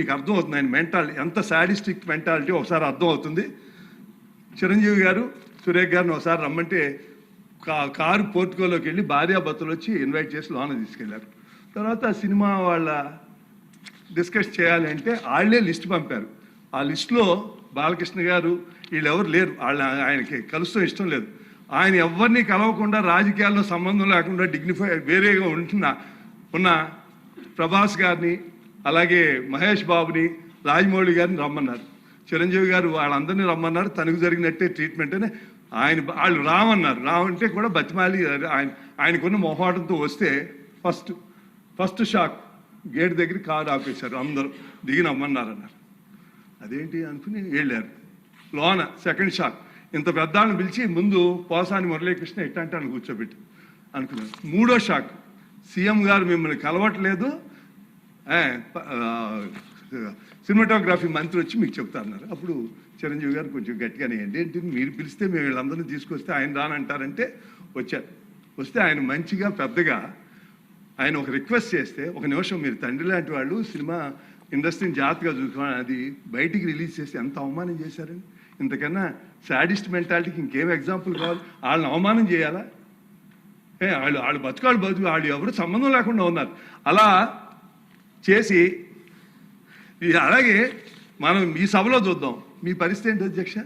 మీకు అర్థమవుతుంది ఆయన మెంటాలిటీ ఎంత సాడిస్టిక్ మెంటాలిటీ ఒకసారి అర్థం అవుతుంది. చిరంజీవి గారు సురేఖ్ గారిని ఒకసారి రమ్మంటే కారు పోర్టుకోలోకి వెళ్ళి భార్యాభర్తలు వచ్చి ఇన్వైట్ చేసి లోన తీసుకెళ్లారు. తర్వాత సినిమా వాళ్ళ డిస్కస్ చేయాలి అంటే వాళ్ళే లిస్ట్ పంపారు. ఆ లిస్టులో బాలకృష్ణ గారు వీళ్ళెవరు లేరు, ఆయనకి కలుస్తూ ఇష్టం లేదు. ఆయన ఎవరిని కలవకుండా రాజకీయాల్లో సంబంధం లేకుండా డిగ్నిఫై వేరేగా ఉన్న ప్రభాస్ గారిని అలాగే మహేష్ బాబుని రాజమౌళి గారిని రమ్మన్నారు. చిరంజీవి గారు వాళ్ళందరినీ రమ్మన్నారు. తనకు జరిగినట్టే ట్రీట్మెంట్ అని వాళ్ళు రామన్నారు. రామంటే కూడా బతిమాలి ఆయనకున్న మొహాటంతో వస్తే ఫస్ట్ షాక్ గేట్ దగ్గర కారు ఆపేశారు. అందరూ దిగి నమ్మన్నారన్నారు. అదేంటి అనుకుని వెళ్ళారు. లోన సెకండ్ షాక్ ఇంత పెద్దాళ్ళని పిలిచి ముందు పోసాని మురళీకృష్ణ ఎట్టంటే అని కూర్చోబెట్టి అనుకున్నారు. మూడో షాక్ సీఎం గారు మిమ్మల్ని కలవట్లేదు, సినిమాటోగ్రఫీ మంత్రి వచ్చి మీకు చెప్తారన్నారు. అప్పుడు చిరంజీవి గారు కొంచెం గట్టిగానే ఏంటి మీరు పిలిస్తే మేము వీళ్ళందరినీ తీసుకొస్తే ఆయన రానంటారంటే వచ్చారు. వస్తే ఆయన మంచిగా పెద్దగా ఆయన ఒక రిక్వెస్ట్ చేస్తే, ఒక నిమిషం మీరు తండ్రి లాంటి వాళ్ళు సినిమా ఇండస్ట్రీని జాగ్రత్తగా చూసుకోవాలి, అది బయటికి రిలీజ్ చేసి ఎంత అవమానం చేశారని. ఇంతకన్నా సాడిస్ట్ మెంటాలిటీకి ఇంకేం ఎగ్జాంపుల్ కావాలి? వాళ్ళని అవమానం చేయాలా? వాళ్ళు బతుకు వాళ్ళు ఎవరు సంబంధం లేకుండా ఉన్నారు. అలా చేసి అలాగే మనం ఈ సభలో చూద్దాం. మీ పరిస్థితి ఏంటి అధ్యక్ష?